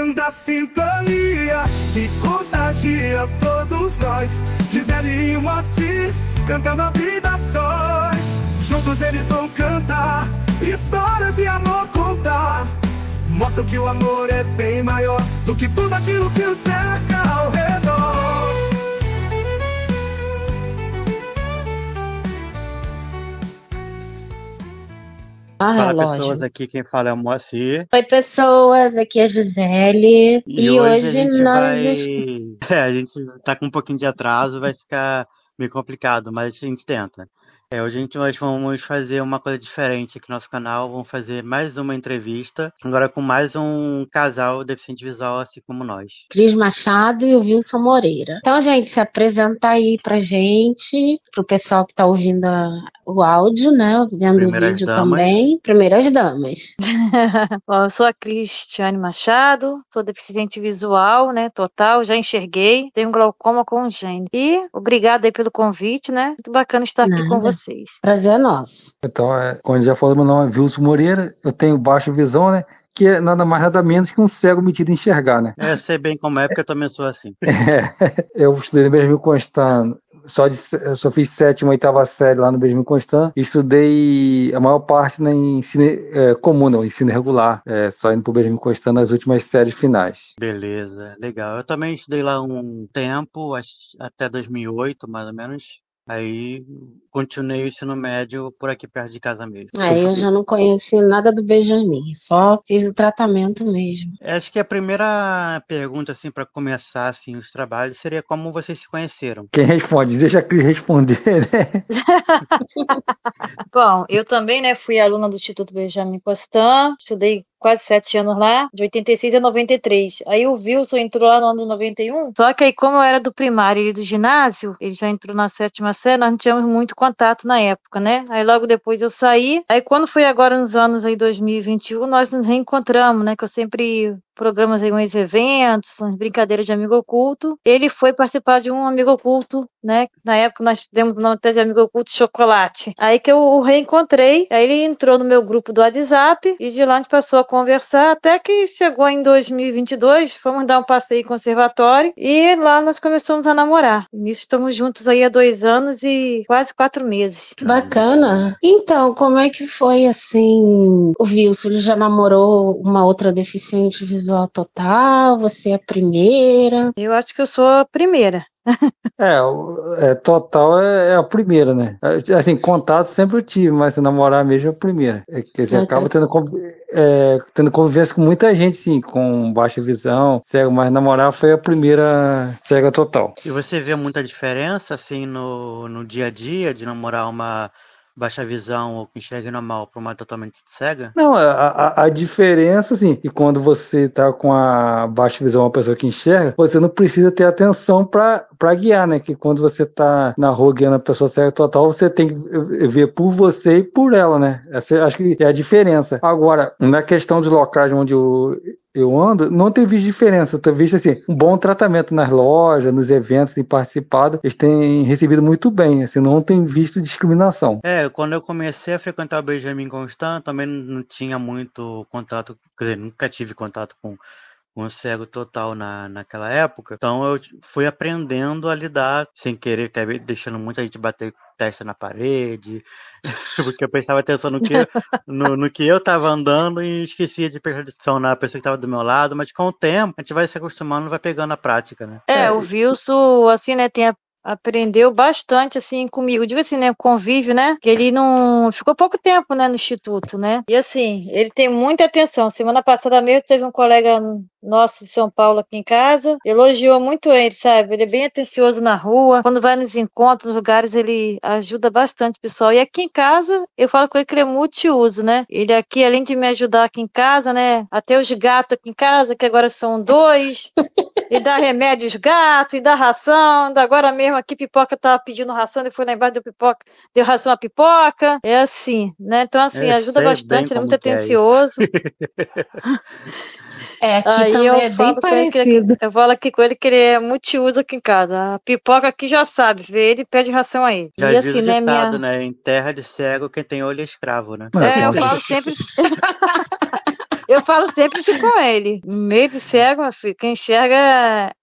tremenda sintonia que contagia todos nós. Gisele e Moacir cantando a vida sós. Juntos eles vão cantar histórias de amor contar. Mostra que o amor é bem maior do que tudo aquilo que o cerca ao redor. Fala, relógio. pessoas, aqui quem fala é o Moacir. Oi, pessoas, aqui é a Gisele. E hoje nós a gente tá com um pouquinho de atraso, vai ficar meio complicado, mas a gente tenta. Hoje nós vamos fazer uma coisa diferente aqui no nosso canal, vamos fazer mais uma entrevista, agora com mais um casal deficiente visual, assim como nós. Cris Machado e o Wilson Moreira. Então, gente, se apresenta aí pra gente, pro pessoal que tá ouvindo o áudio, né? Vendo Primeiras o vídeo damas. também. Primeiras damas. Bom, eu sou a Cristiane Machado, sou deficiente visual, né, total, já enxerguei, tenho glaucoma congênito. E obrigada aí pelo convite, né? Muito bacana estar aqui com Nada. vocês. Prazer é nosso. Então, como já falou, meu nome é Wilson Moreira, eu tenho baixa visão, né? Que é nada mais nada menos que um cego metido em enxergar, né? Sei bem como é, porque eu também sou assim. Eu estudei no Benjamin Constant, eu só fiz 7ª e 8ª série lá no Benjamin Constant, e estudei a maior parte em ensino comum, não, ensino regular, só indo pro Benjamin Constant nas últimas séries finais. Beleza, legal. Eu também estudei lá um tempo, até 2008, mais ou menos. Aí continuei o ensino médio por aqui perto de casa mesmo. Aí eu já não conheci nada do Benjamin, só fiz o tratamento mesmo. Acho que a primeira pergunta, assim, para começar assim, os trabalhos seria como vocês se conheceram. Quem responde? Deixa a Cris responder, né? Bom, eu também, né, fui aluna do Instituto Benjamin Constant, estudei quase 7 anos lá, de 86 a 93. Aí o Wilson entrou lá no ano de 91, só que aí como eu era do primário e do ginásio, ele já entrou na 7ª série, nós não tínhamos muito contato na época, né? Aí logo depois eu saí, aí quando foi agora nos anos aí 2021, nós nos reencontramos, né, que eu sempre programas aí, uns eventos, umas brincadeiras de amigo oculto. Ele foi participar de um amigo oculto, né? Na época nós demos o nome até de amigo oculto Chocolate. Aí que eu o reencontrei, aí ele entrou no meu grupo do WhatsApp e de lá a gente passou a conversar até que chegou em 2022, fomos dar um passeio em conservatório e lá nós começamos a namorar. Nisso estamos juntos aí há 2 anos e quase 4 meses. Bacana. Então, como é que foi assim? O Wilson, ele já namorou uma outra deficiente visual total? Você é a primeira? Eu acho que eu sou a primeira. Total é a primeira, né? Assim, contato sempre eu tive, mas namorar mesmo é a primeira. Quer dizer, acaba tendo convivência com muita gente, sim, com baixa visão, cego, mas namorar foi a primeira cega total. E você vê muita diferença, assim, no dia a dia de namorar uma baixa visão ou que enxerga normal para uma totalmente cega? Não, a diferença, assim, que quando você tá com a baixa visão, uma pessoa que enxerga, você não precisa ter atenção para guiar, né? Que quando você tá na rua guiando a pessoa cega total, você tem que ver por você e por ela, né? Essa acho que é a diferença. Agora, na questão dos locais onde eu ando, não tem visto diferença. Eu tenho visto assim, um bom tratamento nas lojas, nos eventos que têm participado, eles têm recebido muito bem, assim, não tem visto discriminação. Quando eu comecei a frequentar o Benjamin Constant, também não tinha muito contato, quer dizer, nunca tive contato com um cego total naquela época, então eu fui aprendendo a lidar sem querer, acabei deixando muita gente bater testa na parede, porque eu prestava atenção no que eu estava andando e esquecia de prestar atenção na pessoa que estava do meu lado, mas com o tempo a gente vai se acostumando, vai pegando a prática, né? O Wilson, assim, né, aprendeu bastante, assim, comigo. Digo assim, né, convívio, né, que ele não ficou pouco tempo, né, no instituto, né, e assim, ele tem muita atenção. Semana passada mesmo teve um colega nosso de São Paulo aqui em casa, elogiou muito ele, sabe, ele é bem atencioso na rua, quando vai nos encontros, nos lugares, ele ajuda bastante o pessoal, e aqui em casa, eu falo com ele que ele é multiuso, né, ele aqui, além de me ajudar aqui em casa, né, até os gatos aqui em casa, que agora são 2, e dá remédio aos gatos, e dá ração, agora mesmo aqui Pipoca tava pedindo ração, ele foi lá embaixo, deu ração à Pipoca, é assim, né, então assim, ajuda bastante, ele é muito atencioso. Aqui aí também é bem parecido. Eu falo aqui com ele que ele é multiuso aqui em casa, a Pipoca aqui já sabe, vê ele e pede ração a ele. Já e diz assim, o né, ditado, né, em terra de cego quem tem olho é escravo, né? Eu falo sempre... Eu falo sempre isso com ele. Meio de cego, meu filho, quem enxerga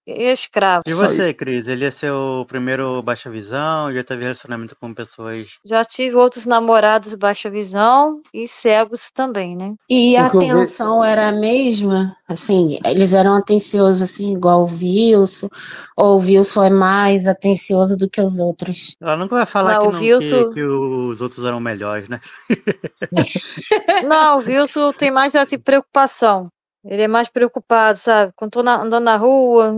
é escravo. E você, Cris? Ele é seu primeiro baixa visão? Já teve relacionamento com pessoas? Já tive outros namorados baixa visão e cegos também, né? E a O que eu vejo. atenção era a mesma? Assim, eles eram atenciosos assim, igual o Wilson? Ou o Wilson é mais atencioso do que os outros? Ela nunca vai falar Não, que, o não, Wilson. que os outros eram melhores, né? Não, o Wilson tem mais essa preocupação. Ele é mais preocupado, sabe? Quando tô andando na rua,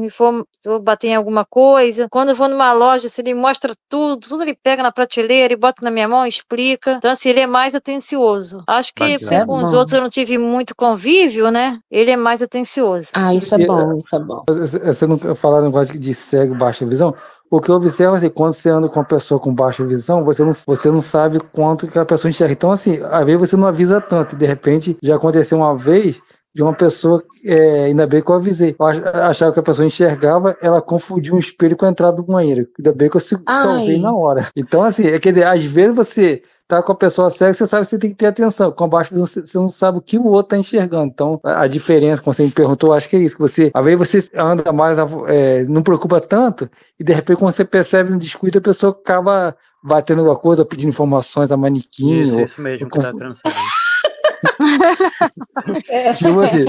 se eu bater em alguma coisa. Quando eu vou numa loja, se ele mostra tudo ele pega na prateleira e bota na minha mão e explica. Então, assim, ele é mais atencioso. Acho que Isso Bacana. é com os bom. outros eu não tive muito convívio, né? Ele é mais atencioso. Ah, isso é E, bom, isso é bom. Você não falar um negócio de cego e baixa visão? O que eu observo é assim, quando você anda com uma pessoa com baixa visão, você não sabe quanto que a pessoa enxerga. Então, assim, às vezes você não avisa tanto. E de repente, já aconteceu uma vez de uma pessoa, ainda bem que eu avisei. Eu achava que a pessoa enxergava, ela confundiu um espelho com a entrada do banheiro. Ainda bem que eu salvei na Ai, hora. Então, assim, quer dizer, às vezes você tá com a pessoa cega, você sabe que você tem que ter atenção. Com a baixa visão, você não sabe o que o outro tá enxergando. Então, a diferença, como você me perguntou, acho que é isso. Que você, às vezes você anda mais, não preocupa tanto, e de repente, quando você percebe um descuido, a pessoa acaba batendo alguma coisa, ou pedindo informações a manequim. Isso mesmo que eu tava querendo saber. Tipo assim,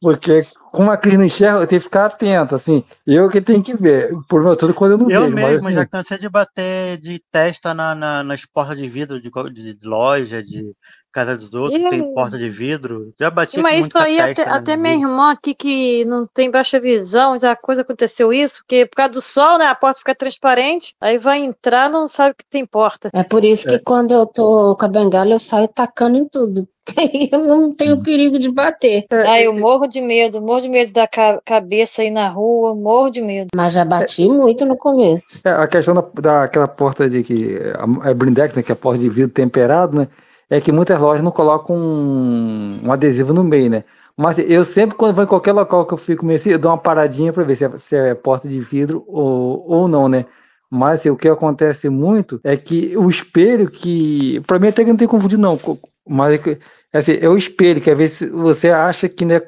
porque como a Cris não enxerga, eu tenho que ficar atento, assim. Eu que tenho que ver. O problema todo quando eu não Eu vejo, mas mesmo assim, já cansei de bater de testa nas portas de vidro de loja, de casa dos outros, que tem E porta de vidro. Já bati Mas muito isso com a aí, testa até no minha vidro. irmã aqui que não tem baixa visão, já coisa aconteceu isso, porque por causa do sol, né, a porta fica transparente, aí vai entrar, não sabe que tem porta. é por isso que quando eu tô com a bengala eu saio tacando em tudo. Porque aí eu não tenho perigo de bater. Aí eu morro de medo da cabeça aí na rua, morro de medo. Mas já bati muito no começo. a questão daquela porta de que é blindex, né, que é a porta de vidro temperado, né, é que muitas lojas não colocam um adesivo no meio, né. Mas eu sempre, quando vou em qualquer local que eu fico meio assim, eu dou uma paradinha para ver se é porta de vidro ou não, né. Mas assim, o que acontece muito é que o espelho que, para mim até que não tem confundido não, mas assim, é o espelho, que às vezes você acha que não é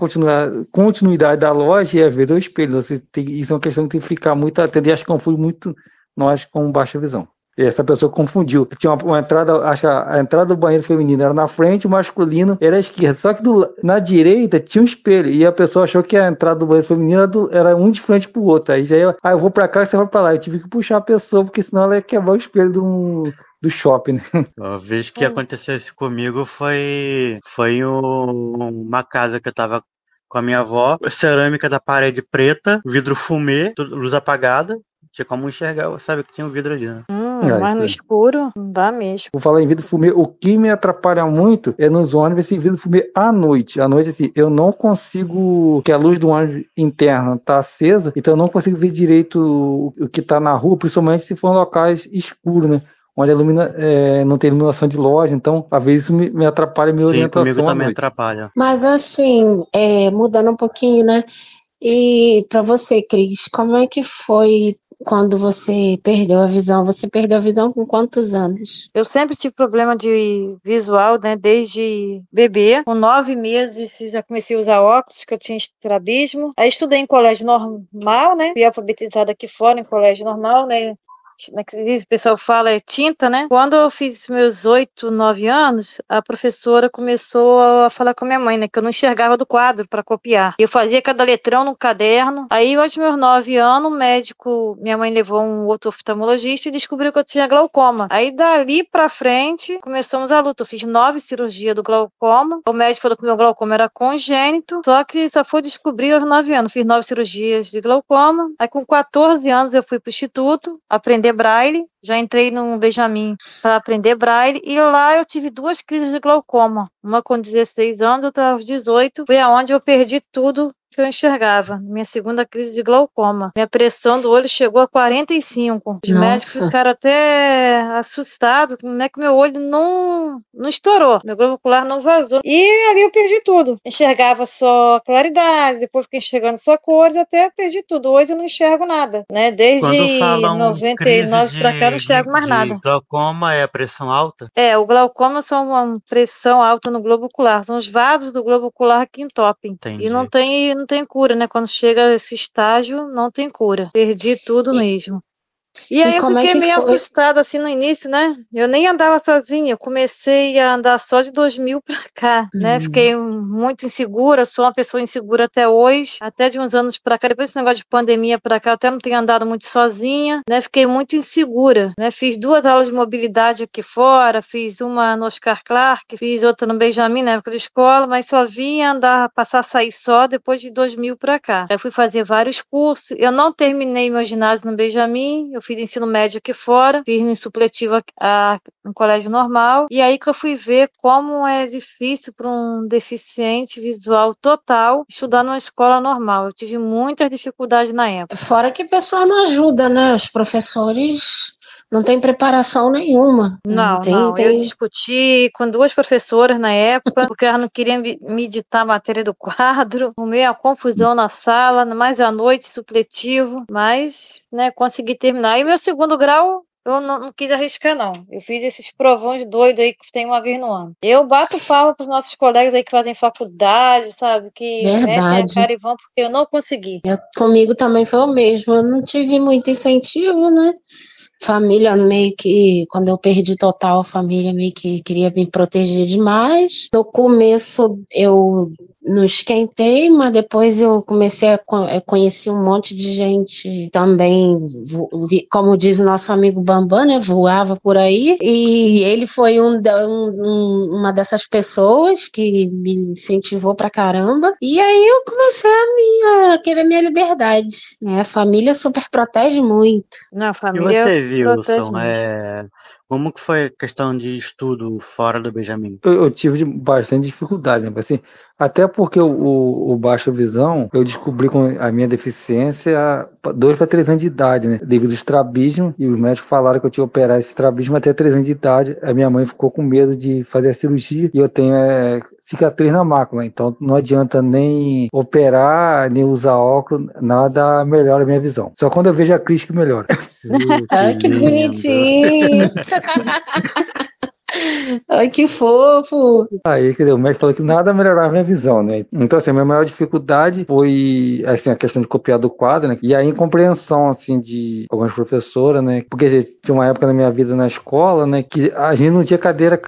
continuidade da loja e às vezes é o espelho. Isso é uma questão que tem que ficar muito atento e acho que confunde muito nós com baixa visão. E essa pessoa confundiu. Tinha uma entrada, acho que a entrada do banheiro feminino era na frente, o masculino era à esquerda. Só que na direita tinha um espelho e a pessoa achou que a entrada do banheiro feminino era um de frente pro outro. Aí já eu vou pra cá e você vai pra lá. Eu tive que puxar a pessoa, porque senão ela ia quebrar o espelho do shopping, né? A vez que aconteceu isso comigo foi uma casa que eu tava com a minha avó, cerâmica da parede preta, vidro fumê, luz apagada, tinha como enxergar, sabe que tinha um vidro ali, né? Mas no Isso. escuro, não dá mesmo. Vou falar em vidro fumê. O que me atrapalha muito é nos ônibus esse vidro fumê à noite. À noite, assim, eu não consigo. Que a luz do ônibus interna tá acesa, então eu não consigo ver direito o que tá na rua, principalmente se for em locais escuros, né? Onde não tem iluminação de loja, então às vezes isso me atrapalha a minha Sim, comigo orientação à também noite. atrapalha. Mas assim, mudando um pouquinho, né? E para você, Cris, como é que foi quando você perdeu a visão? Você perdeu a visão com quantos anos? Eu sempre tive problema de visual, né? Desde bebê. Com 9 meses já comecei a usar óculos, que eu tinha estrabismo. Aí estudei em colégio normal, né? Fui alfabetizada aqui fora, em colégio normal, né? Como é que se diz? O pessoal fala é tinta, né? Quando eu fiz meus 8, 9 anos, a professora começou a falar com a minha mãe, né? Que eu não enxergava do quadro para copiar. Eu fazia cada letrão no caderno. Aí, aos meus 9 anos, o médico, minha mãe levou um outro oftalmologista e descobriu que eu tinha glaucoma. Aí, dali pra frente, começamos a luta. Eu fiz 9 cirurgias do glaucoma. O médico falou que meu glaucoma era congênito, só que só foi descobrir aos 9 anos. Fiz 9 cirurgias de glaucoma. Aí, com 14 anos, eu fui pro instituto aprender braille, já entrei no Benjamin para aprender braille e lá eu tive 2 crises de glaucoma, uma com 16 anos, outra aos 18, foi aonde eu perdi tudo que eu enxergava. Minha segunda crise de glaucoma. Minha pressão do olho chegou a 45. Os médicos Nossa. ficaram até assustados, como é que meu olho não estourou, meu globo ocular não vazou. E ali eu perdi tudo. Enxergava só claridade, depois fiquei enxergando só cores, até perdi tudo. Hoje eu não enxergo nada, né? Quando Desde falam crise 99 pra cá eu não enxergo mais de nada. glaucoma, é pressão alta? É, o glaucoma são uma pressão alta no globo ocular. São os vasos do globo ocular que entopem. E não Entendi. tem cura, né? Quando chega a esse estágio, não tem cura. Perdi tudo E, mesmo. E e aí eu como é fiquei que meio foi? assustada assim no início, né? Eu nem andava sozinha, eu comecei a andar só de 2000 pra cá, né? Hum. Fiquei muito insegura, sou uma pessoa insegura até hoje, até de uns anos pra cá, depois desse negócio de pandemia pra cá, eu até não tenho andado muito sozinha, né? Fiquei muito insegura, né? Fiz 2 aulas de mobilidade aqui fora, fiz uma no Oscar Clark, fiz outra no Benjamin, na época de escola, mas só vinha andar, passar a sair só depois de 2000 pra cá. Eu fui fazer vários cursos, eu não terminei meu ginásio no Benjamin, eu fiz ensino médio aqui fora, fiz no supletivo no colégio normal, e aí que eu fui ver como é difícil para um deficiente visual total estudar numa escola normal. Eu tive muitas dificuldades na época. Fora que o pessoal não ajuda, né? Os professores não têm preparação nenhuma. Eu discuti com 2 professoras na época, porque elas não queriam me ditar a matéria do quadro, arrumei uma confusão na sala, mais à noite, supletivo, mas, né, consegui terminar. E meu segundo grau, eu não quis arriscar, não. Eu fiz esses provões doidos aí que tem uma vez no ano. Eu bato palma pros nossos colegas aí que fazem faculdade, sabe, que metem a Verdade. cara e vão, porque eu não consegui. Comigo também foi o mesmo. Eu não tive muito incentivo, né? Família meio que, quando eu perdi total, a família meio que queria me proteger demais. No começo eu não esquentei, mas depois eu comecei eu conheci um monte de gente também, como diz o nosso amigo Bambam, né? Voava por aí. E ele foi uma dessas pessoas que me incentivou pra caramba. E aí eu comecei a querer minha liberdade, né? A família super protege muito. Não, a E família você, protege Wilson, muito. como que foi a questão de estudo fora do Benjamin? Eu tive bastante dificuldade, né? Assim, até porque o baixa visão, eu descobri com a minha deficiência 2 para 3 anos de idade, né? Devido ao estrabismo, e os médicos falaram que eu tinha que operar esse estrabismo até 3 anos de idade. A minha mãe ficou com medo de fazer a cirurgia e eu tenho cicatriz na mácula, então não adianta nem operar, nem usar óculos, nada melhora a minha visão. Só quando eu vejo a Cris que melhora. Ai, que lindo. bonitinho! Ai, que fofo! Aí, quer dizer, o médico falou que nada melhorava a minha visão, né? Então, assim, a minha maior dificuldade foi, assim, a questão de copiar do quadro, né? E a incompreensão, assim, de algumas professoras, né? Porque tinha uma época na minha vida na escola, né? Que a gente não tinha cadeira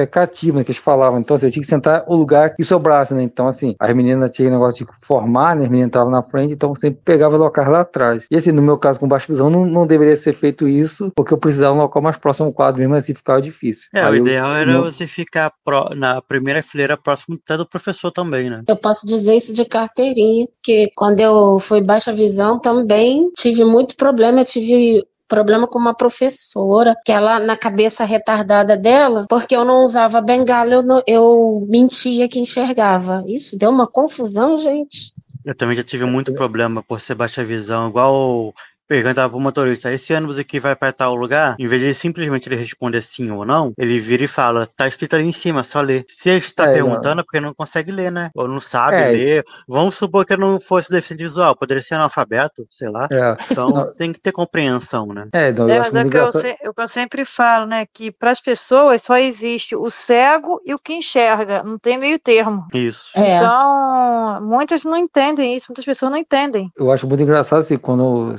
cativa, né? Que eles falavam. Então, assim, eu tinha que sentar o lugar que sobrasse, né? Então, assim, as meninas tinham negócio de formar, né? As meninas estavam na frente, então eu sempre pegava locais lá atrás. E, assim, no meu caso, com baixa visão, não deveria ser feito isso, porque eu precisava de um local mais próximo ao quadro, mesmo assim ficava difícil. O ideal era você ficar na primeira fileira próximo até do professor também, né? Eu posso dizer isso de carteirinha, porque quando eu fui baixa visão também tive muito problema. Eu tive problema com uma professora, que ela, na cabeça retardada dela, porque eu não usava bengala, eu mentia que enxergava. Isso deu uma confusão, gente. Eu também já tive muito problema por ser baixa visão, igual perguntava pro motorista, esse ônibus aqui vai para tal lugar? Em vez de simplesmente ele responder sim ou não, ele vira e fala, tá escrito ali em cima, só lê. Se ele está perguntando, é porque não consegue ler, né? Ou não sabe ler. Vamos supor que eu não fosse deficiente visual, poderia ser analfabeto, sei lá. Então tem que ter compreensão, né? Eu acho muito engraçado. O que eu sempre falo, né? Que para as pessoas só existe o cego e o que enxerga, não tem meio termo. Isso. Então, muitas não entendem isso, muitas pessoas não entendem. Eu acho muito engraçado assim, quando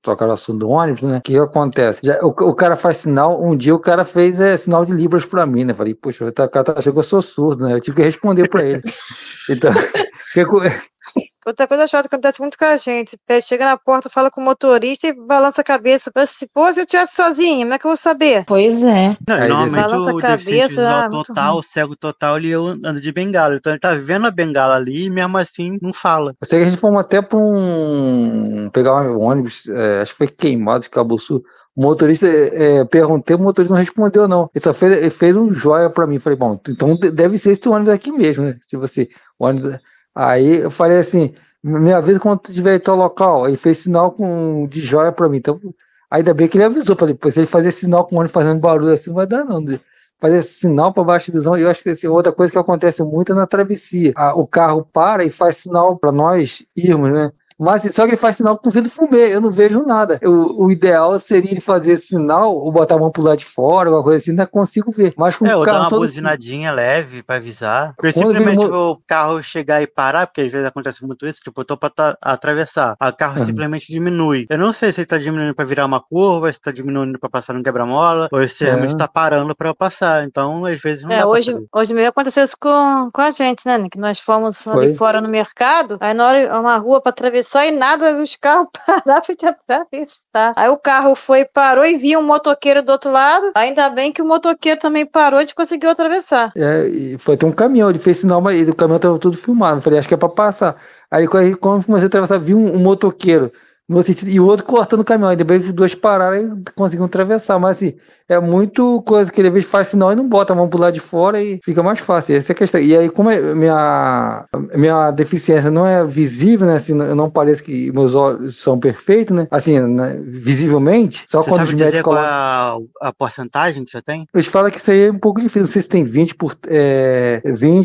tocaram o assunto do ônibus, né? O que acontece? O cara faz sinal, um dia o cara fez sinal de Libras pra mim, né? Falei, poxa, o cara achou que eu sou surdo, né? Eu tive que responder pra ele. Então, outra coisa chata que acontece muito com a gente, chega na porta, fala com o motorista e balança a cabeça. Pô, se eu estivesse sozinha, como é que eu vou saber? Pois é. Normalmente o deficiente visual total, o cego total, ele anda de bengala. Então ele tá vendo a bengala ali e mesmo assim não fala. Eu sei que a gente fomos até pra pegar um ônibus, acho que foi Queimado de Cabo Sul. O motorista, perguntei, o motorista não respondeu, não. Ele só fez um joia pra mim. Falei, bom, então deve ser esse ônibus aqui mesmo, né? Se você, o ônibus... Aí eu falei assim, Me avisa quando tu estiver em tal local. Ele fez sinal de joia pra mim. Então, ainda bem que ele avisou. Falei, pô, se ele fazer sinal com o ônibus fazendo barulho assim, não vai dar não. Fazer sinal para baixa visão, eu acho que assim, outra coisa que acontece muito é na travessia. O carro para e faz sinal para nós irmos, né? Mas só que ele faz sinal com o vidro fumê, eu não vejo nada. O ideal seria ele fazer esse sinal, ou botar a mão pro lado de fora, alguma coisa assim, ainda consigo ver. Mas com o ou dar carro uma todo. buzinadinha leve pra avisar. Porque Quando vem simplesmente mo- o carro chegar e parar, porque às vezes acontece muito isso, tipo, eu tô pra atravessar, aí o carro Uhum. simplesmente diminui. Eu não sei se ele tá diminuindo pra virar uma curva, se tá diminuindo pra passar no quebra-mola, ou se realmente tá parando pra eu passar. Então, às vezes, não dá pra Hoje, saber. hoje mesmo aconteceu isso com a gente, né? Que nós fomos ali Foi. fora no mercado, aí na hora uma rua para atravessar e nada dos carros parar para te atravessar. Aí o carro foi, parou e viu um motoqueiro do outro lado. Ainda bem que o motoqueiro também parou e a gente conseguiu atravessar. E foi até um caminhão, ele fez sinal, mas o caminhão estava tudo filmado. Eu falei, acho que é para passar. Aí quando eu comecei a atravessar, vi um motoqueiro no outro sentido, e o outro cortando o caminhão. Aí depois os dois pararam e conseguiram atravessar. Mas assim, é muito coisa que ele às vezes faz sinal e não bota a mão pro lado de fora e fica mais fácil. Essa é a questão. E aí, como minha deficiência não é visível, né? Assim, eu não pareço que meus olhos são perfeitos, né? Assim, né, visivelmente, só Você quando os sabe médicos dizer qual colocam. é a porcentagem que você tem? Eles falam que isso aí é um pouco difícil. Não sei se tem 20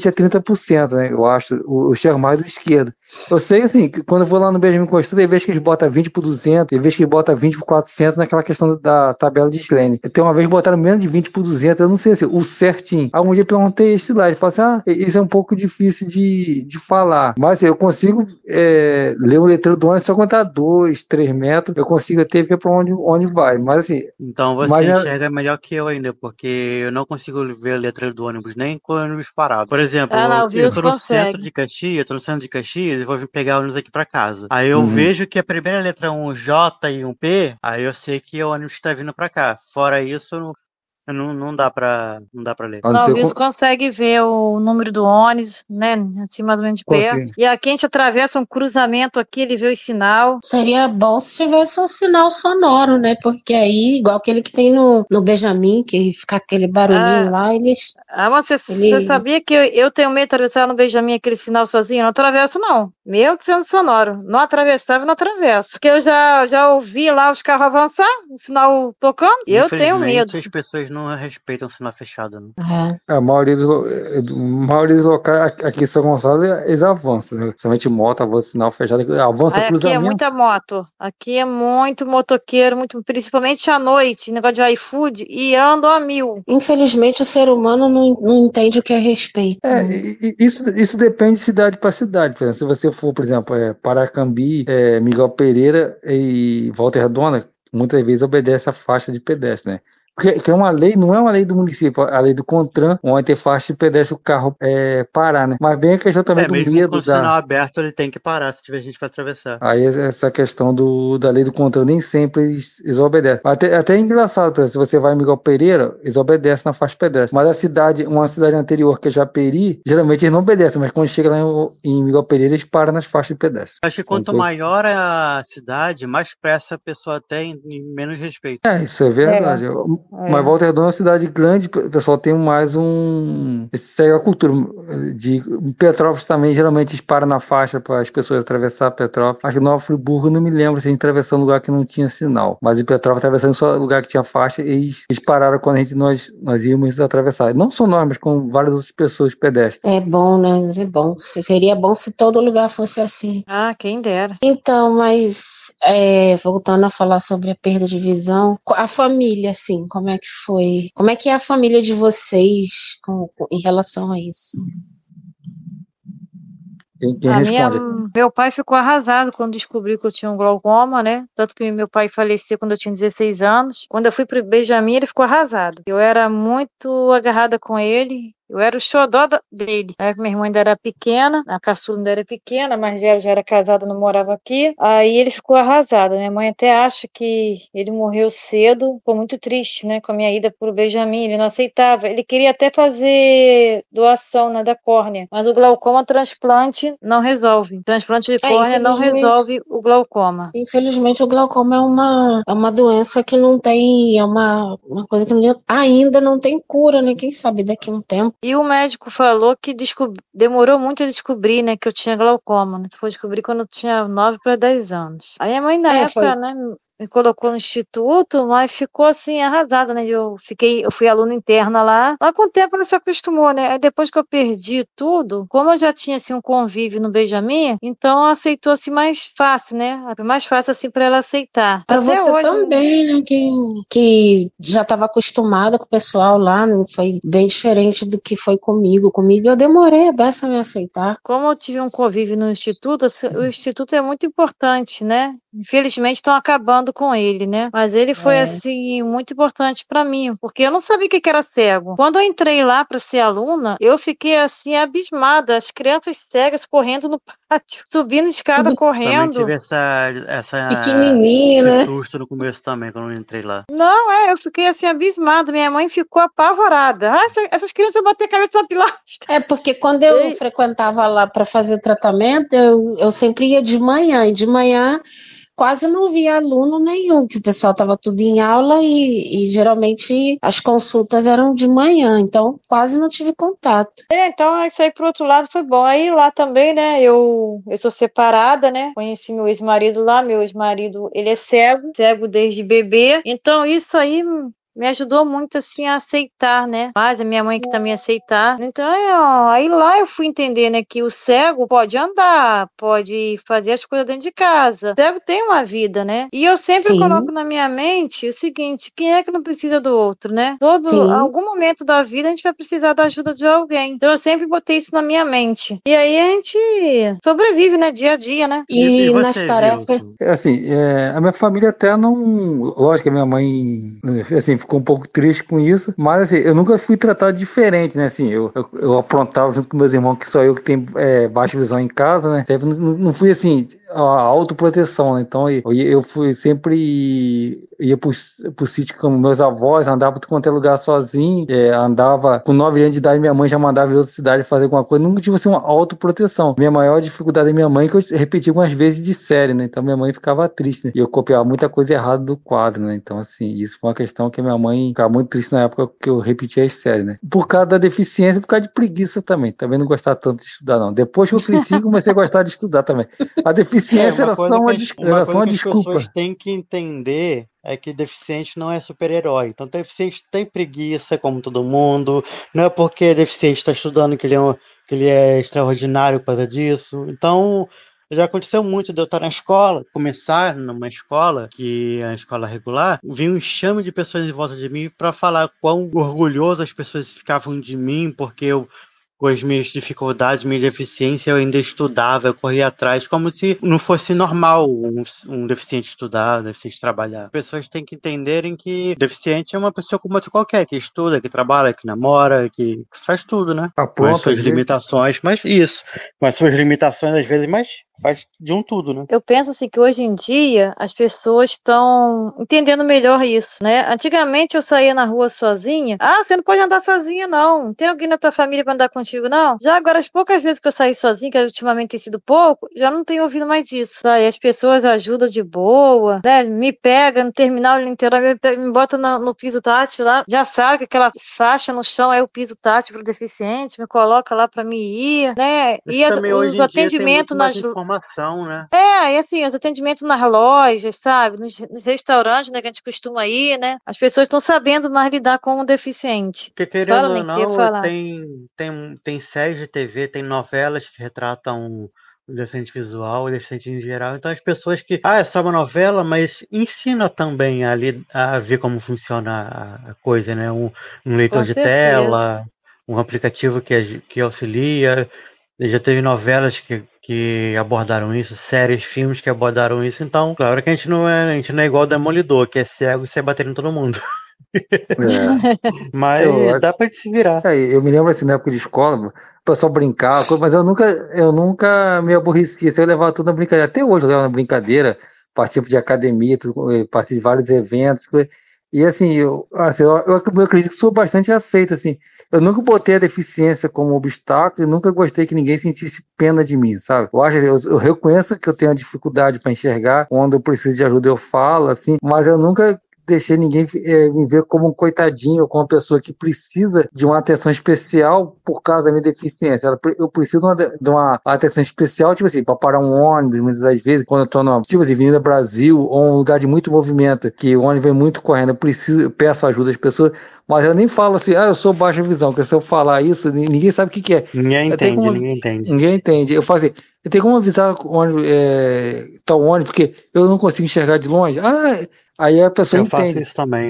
a 30%, né? Eu acho. Eu chego mais do esquerdo. Eu sei, assim, que quando eu vou lá no Benjamin Constant, tem vezes que eles botam 20 por 200, tem vezes que eles botam 20 por 400 naquela questão da tabela de Slane. Tem uma vez botaram menos de 20 por 200, eu não sei assim, o certinho. Algum dia eu perguntei esse lá, ele falou assim, isso é um pouco difícil de falar. Mas assim, eu consigo ler o letreiro do ônibus só quando tá 2, 3 metros, eu consigo até ver para onde vai. Mas assim... Então você enxerga melhor que eu ainda, porque eu não consigo ver a letra do ônibus, nem com o ônibus parado. Por exemplo, eu tô no centro de Caxias, e vou vir pegar ônibus aqui pra casa. Aí eu vejo que a primeira letra é um J e um P, aí eu sei que o ônibus tá vindo pra cá. Fora isso, não dá pra ler. Não, o Wilson consegue ver o número do ônibus, né? Assim, mais ou menos de perto. E aqui a gente atravessa um cruzamento aqui, ele vê o sinal. Seria bom se tivesse um sinal sonoro, né? Porque aí, igual aquele que tem no Benjamin, que fica aquele barulhinho lá, eles... mas você sabia que eu tenho medo de atravessar no Benjamin aquele sinal sozinho? Eu não atravesso, não. Mesmo que sendo sonoro. Não atravessava, não atravesso. Porque eu já ouvi lá os carros avançar, o sinal tocando. Eu tenho medo. As pessoas não respeitam o sinal fechado, né? A maioria dos locais aqui em São Gonçalo, eles avançam, né? Somente moto, avança sinal fechado, avança cruzamento. Aqui é muita moto. Aqui é muito motoqueiro, principalmente à noite, negócio de iFood, e andam a 1000. Infelizmente, o ser humano não entende o que é respeito. Isso depende de cidade para cidade. Por exemplo, se você for, por exemplo, Paracambi, Miguel Pereira e Volta Redonda, muitas vezes obedece a faixa de pedestre, né? Porque é uma lei, não é uma lei do município, a lei do CONTRAN, onde tem faixa de pedestre o carro parar, né? Mas bem a questão também do mesmo medo com o sinal aberto, ele tem que parar se tiver gente para atravessar. Aí essa questão da lei do CONTRAN, nem sempre eles obedecem. Até é engraçado, se você vai em Miguel Pereira, eles obedecem na faixa pedestre. Mas uma cidade anterior, que é Japeri, geralmente eles não obedecem, mas quando chega lá em Miguel Pereira, eles param nas faixas de pedestre. Acho que quanto maior a cidade, mais pressa a pessoa tem e menos respeito. Isso é verdade. Mas Volta Redonda é uma cidade grande, o pessoal tem mais segue a cultura de Petrópolis também, geralmente eles param na faixa para as pessoas atravessar Petrópolis. Acho que Nova Friburgo, não me lembro se a gente atravessou um lugar que não tinha sinal, mas em Petrópolis, atravessando só lugar que tinha faixa, eles pararam quando nós íamos atravessar. Não só nós, mas com várias outras pessoas pedestres. É bom, né? É bom. Seria bom se todo lugar fosse assim. Quem dera. Então, mas voltando a falar sobre a perda de visão, a família, assim, como é que foi? Como é que é a família de vocês em relação a isso? Quem responde? Meu pai ficou arrasado quando descobriu que eu tinha um glaucoma, né? Tanto que meu pai faleceu quando eu tinha 16 anos. Quando eu fui pro Benjamin, ele ficou arrasado. Eu era muito agarrada com ele. Eu era o xodó dele. Minha irmã ainda era pequena, a caçula ainda era pequena, a mais velha já era casada, não morava aqui. Aí ele ficou arrasado. Minha mãe até acha que ele morreu cedo. Ficou muito triste, né, com a minha ida pro Benjamin. Ele não aceitava. Ele queria até fazer doação, né, da córnea. Mas o glaucoma, transplante não resolve. Transplante de córnea não resolve o glaucoma. Infelizmente, o glaucoma é uma doença que não tem, é uma coisa que ainda não tem cura, né? Quem sabe daqui a um tempo E o médico falou que demorou muito a descobrir, né, que eu tinha glaucoma, né? Foi descobrir quando eu tinha 9 para 10 anos. Aí a mãe, na época, Foi. né, me colocou no instituto, mas ficou assim, arrasada, né? Eu fui aluna interna lá. Mas com o tempo ela se acostumou, né? Aí depois que eu perdi tudo, como eu já tinha assim um convívio no Benjamin, então ela aceitou assim mais fácil, né? Foi mais fácil assim para ela aceitar. Para Até você hoje, também, né, que já estava acostumada com o pessoal lá, não foi bem diferente do que foi comigo. Comigo eu demorei a beça a me aceitar. como eu tive um convívio no instituto, o instituto é muito importante, né? Infelizmente estão acabando com ele, né? Mas ele foi É. assim muito importante para mim, porque eu não sabia o que era cego. Quando eu entrei lá para ser aluna, eu fiquei assim abismada, as crianças cegas correndo no pátio, subindo escada Tudo Também correndo. tive pequenininho, esse né? susto no começo também, quando eu entrei lá. Não, eu fiquei assim abismada. Minha mãe ficou apavorada. Ah, essas crianças vão bater a cabeça na pilastra. É porque quando eu frequentava lá para fazer tratamento, eu sempre ia de manhã, e de manhã quase não via aluno nenhum, que o pessoal estava tudo em aula e geralmente as consultas eram de manhã, então quase não tive contato. Então isso aí pro outro lado foi bom. Aí lá também, né, eu sou separada, né, conheci meu ex-marido lá, meu ex-marido, ele é cego desde bebê, então isso aí me ajudou muito, assim, a aceitar, né, mas a minha mãe que também aceitar, então aí lá eu fui entender, né, que o cego pode andar, pode fazer as coisas dentro de casa, o cego tem uma vida, né, e eu sempre coloco Sim, na minha mente o seguinte, quem é que não precisa do outro, né, sim. algum momento da vida a gente vai precisar da ajuda de alguém, então eu sempre botei isso na minha mente, e aí a gente sobrevive, né, dia a dia, né. E E nas você, tarefas. Wilson? Assim, a minha família até não. Lógico que a minha mãe, assim, ficou um pouco triste com isso, mas assim, eu nunca fui tratado diferente, né? Assim, eu aprontava junto com meus irmãos, que só eu que tenho baixa visão em casa, né? Sempre não fui assim, a autoproteção, né? Então eu fui sempre. Ia pro sítio com meus avós, andava por quanto é lugar sozinho, andava com 9 anos de idade, minha mãe já mandava em outra cidade fazer alguma coisa, nunca tive assim, uma autoproteção. Minha maior dificuldade é minha mãe, que eu repeti algumas vezes de série, né? Então minha mãe ficava triste, né? E eu copiava muita coisa errada do quadro, né? Então, assim, isso foi uma questão que a minha mãe ficava muito triste na época que eu repetia as séries, né? Por causa da deficiência e por causa de preguiça também. Também não gostava tanto de estudar, não. Depois que eu cresci, comecei a gostar de estudar também. A deficiência era só uma Uma coisa que as desculpa. pessoas têm que entender é que deficiente não é super-herói. Então, deficiente tem preguiça, como todo mundo. Não é porque deficiente está estudando que ele é extraordinário por causa disso. Então, já aconteceu muito de eu estar na escola, começar numa escola, que é a escola regular, vi um enxame de pessoas em volta de mim para falar quão orgulhoso as pessoas ficavam de mim, porque eu, com as minhas dificuldades, minha deficiência, eu ainda estudava, eu corria atrás, como se não fosse normal um deficiente estudar, um deficiente trabalhar. As pessoas têm que entenderem que deficiente é uma pessoa como outra qualquer, que estuda, que trabalha, que namora, que faz tudo, né? Com as Apronta, suas às vezes. limitações, mas isso, com as suas limitações às vezes, mas faz de um tudo, né? Eu penso assim que hoje em dia as pessoas estão entendendo melhor isso, né? Antigamente eu saía na rua sozinha. Ah, você não pode andar sozinha, não. Tem alguém na tua família para andar contigo, não? Já agora, as poucas vezes que eu saí sozinha, que ultimamente tem sido pouco, já não tenho ouvido mais isso. Sabe? As pessoas ajudam de boa, né? Me pega no terminal literal, me bota no piso tátil lá, já sabe que aquela faixa no chão é o piso tátil pro deficiente, me coloca lá para me ir, né? Mas E também hoje os em dia tem atendimentos muito mais nas informação, né? e assim, os atendimentos nas lojas, sabe? Nos restaurantes, né, que a gente costuma ir, né? As pessoas estão sabendo mais lidar com o deficiente. Porque Fala, querendo ou nem queria não, falar. tem séries de TV, tem novelas que retratam o deficiente visual, o deficiente em geral. Então as pessoas que, é só uma novela, mas ensina também a ver como funciona a coisa, né? Um leitor Com de certeza. tela, um aplicativo que auxilia. Já teve novelas que abordaram isso, séries, filmes que abordaram isso. Então, claro que a gente não é igual o Demolidor, que é cego e sai batendo em todo mundo. Eu Mas acho. dá pra gente se virar. Eu me lembro assim, na época de escola, o pessoal brincava, mas eu nunca me aborrecia, assim, eu levava tudo na brincadeira. Até hoje eu levo na brincadeira, participo de academia, participo de vários eventos. E assim, eu acredito que sou bastante aceito, assim. Eu nunca botei a deficiência como obstáculo e nunca gostei que ninguém sentisse pena de mim, sabe? Eu reconheço que eu tenho uma dificuldade para enxergar, quando eu preciso de ajuda eu falo, assim, mas eu nunca deixei ninguém me ver como um coitadinho ou como uma pessoa que precisa de uma atenção especial por causa da minha deficiência. Eu preciso de uma atenção especial, tipo assim, para parar um ônibus, muitas das vezes, quando eu tô na, tipo assim, Avenida Brasil, ou um lugar de muito movimento, que o ônibus vem muito correndo, eu peço ajuda às pessoas, mas eu nem falo assim, eu sou baixa visão, porque se eu falar isso, ninguém sabe o que é. Ninguém entende. Ninguém entende. Eu falo assim, eu tenho como avisar onde tal ônibus, porque eu não consigo enxergar de longe. Aí a pessoa entende.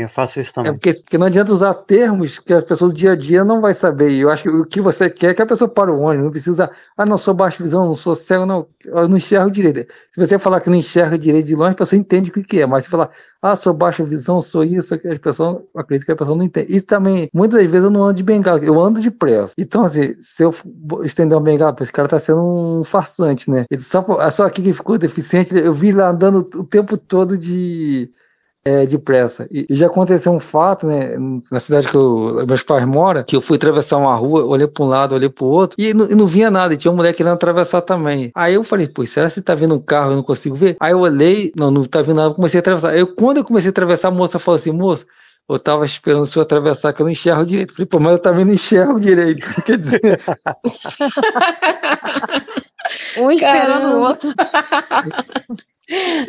Eu faço isso também. Porque não adianta usar termos que a pessoa do dia a dia não vai saber. Eu acho que o que você quer é que a pessoa pare o ônibus. Não precisa usar, não sou baixa visão, não sou cego, não, eu não enxergo direito. Se você falar que não enxerga direito de longe, a pessoa entende o que é. Mas se falar, sou baixa visão, sou isso, as pessoas acreditam que a pessoa não entende. E também, muitas vezes eu não ando de bengala, eu ando depressa. Então, assim, se eu estender uma bengala, esse cara tá sendo um farsante, né? Só aqui que ficou deficiente, eu vi lá andando o tempo todo depressa. E já aconteceu um fato, né, na cidade que meus pais moram, que eu fui atravessar uma rua, olhei para um lado, olhei para o outro, e não vinha nada, e tinha um moleque querendo atravessar também. Aí eu falei, será que tá vindo um carro, eu não consigo ver? Aí eu olhei, não tá vindo nada, eu comecei a atravessar. Quando eu comecei a atravessar, a moça falou assim, moço, eu tava esperando o senhor atravessar, que eu não enxergo direito. Eu falei, mas eu também não enxergo direito. Quer dizer... Um esperando o outro.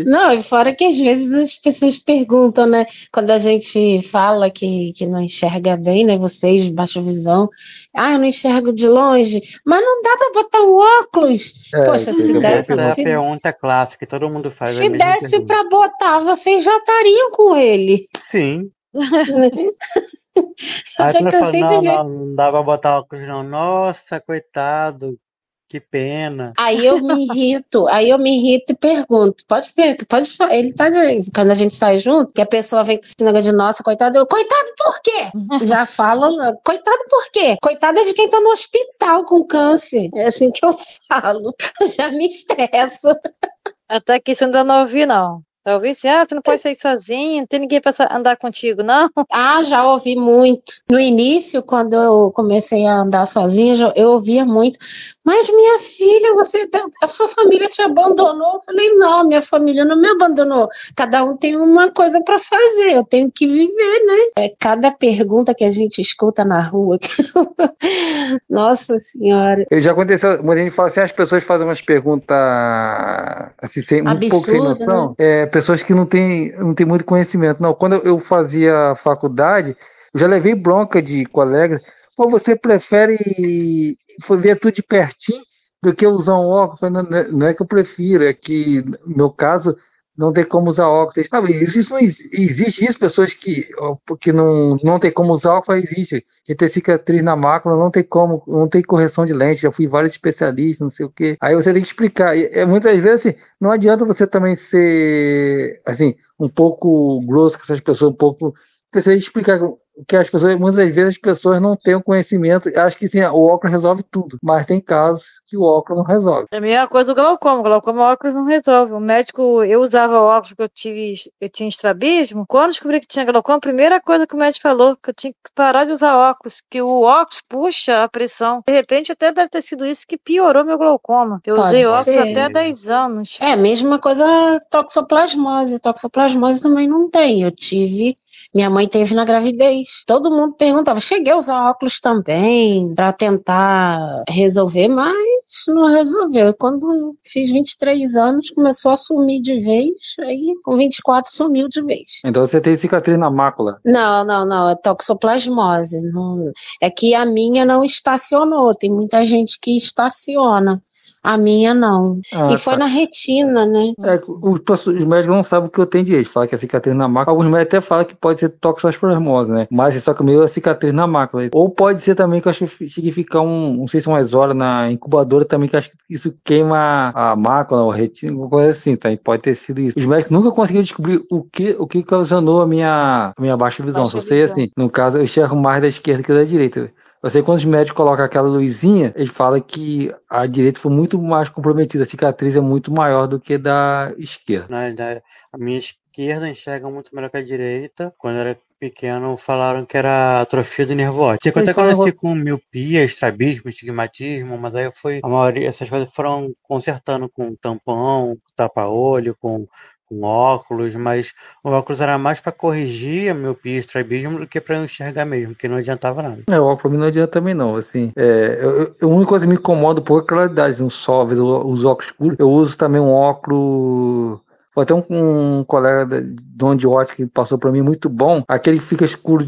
Não, e fora que às vezes as pessoas perguntam, né? Quando a gente fala que não enxerga bem, né? Vocês, baixa visão, eu não enxergo de longe, mas não dá para botar um óculos. Poxa, se desse. Essa é a pergunta clássica que todo mundo faz. Se desse para botar, vocês já estariam com ele. Sim. Eu já cansei de ver. Não dá pra botar óculos, não. Nossa, coitado. Que pena. Aí eu me irrito e pergunto, pode falar, ele tá, quando a gente sai junto, que a pessoa vem com esse negócio de nossa, coitado, coitado por quê? Já falam, coitado por quê? Coitado é de quem tá no hospital com câncer, é assim que eu falo, eu já me estresso. Até que isso eu ainda não ouvi, não. Já ouvi assim, você não pode sair sozinho, não tem ninguém para andar contigo, não? Já ouvi muito. No início, quando eu comecei a andar sozinha, eu ouvia muito. Mas minha filha, a sua família te abandonou? Eu falei, não, minha família não me abandonou. Cada um tem uma coisa para fazer, eu tenho que viver, né? Cada pergunta que a gente escuta na rua. Nossa Senhora. Já aconteceu, mas a gente fala assim, as pessoas fazem umas perguntas assim, um pouco sem noção. Né? Pessoas que não têm muito conhecimento. Não, quando eu fazia faculdade, eu já levei bronca de colegas. Você prefere ver tudo de pertinho do que usar um óculos? Não é que eu prefiro, é que, no meu caso, não tem como usar óculos. Isso não existe, pessoas que não tem como usar óculos, existe. Quem tem cicatriz na mácula não tem correção de lente, já fui vários especialistas, não sei o quê. Aí você tem que explicar. Muitas vezes, assim, não adianta você também ser, assim, um pouco grosso com essas pessoas, um pouco... Você tem que explicar que as pessoas, muitas vezes as pessoas não têm o conhecimento, acham que sim, o óculos resolve tudo, mas tem casos que o óculos não resolve. É a mesma coisa do glaucoma, o óculos não resolve. O médico, eu usava óculos porque eu tinha estrabismo, quando descobri que tinha glaucoma, a primeira coisa que o médico falou, que eu tinha que parar de usar óculos, que o óculos puxa a pressão. De repente até deve ter sido isso que piorou meu glaucoma. Eu usei óculos até 10 anos. Mesma coisa toxoplasmose também não tem, eu tive... Minha mãe teve na gravidez. Todo mundo perguntava, cheguei a usar óculos também para tentar resolver, mas não resolveu. E quando fiz 23 anos, começou a sumir de vez, aí com 24 sumiu de vez. Então você tem cicatriz na mácula? Não, é toxoplasmose. Não, é que a minha não estacionou, tem muita gente que estaciona. A minha não. E foi na retina, né? Os médicos não sabem o que eu tenho direito. Fala que é cicatriz na mácula. Alguns médicos até falam que pode ser toxoplasmose, né? Mas só que o meu é cicatriz na mácula. Ou pode ser também que eu acho que cheguei a ficar não sei se umas horas na incubadora também, que acho que isso queima a mácula, a retina, alguma coisa assim, tá? Pode ter sido isso. Os médicos nunca conseguiram descobrir o que ocasionou a minha baixa visão. Só sei assim, no caso, eu enxergo mais da esquerda que da direita. Eu sei que quando os médicos colocam aquela luzinha, eles falam que a direita foi muito mais comprometida, a cicatriz é muito maior do que da esquerda. A minha esquerda enxerga muito melhor que a direita. Quando eu era pequeno falaram que era atrofia do nervo óptico. Quando eu conheci com miopia, estrabismo, estigmatismo, mas aí a maioria, essas coisas foram consertando com tampão, tapa-olho, com óculos, mas o óculos era mais para corrigir a miopia e estrabismo do que para eu enxergar mesmo, que não adiantava nada. O óculos pra mim não adianta também não, assim, a única coisa que me incomoda um pouco é a claridade, no sol, às vezes eu uso óculos escuros, eu uso também um óculos... Foi até um colega de ótica que passou para mim muito bom, aquele que fica escuro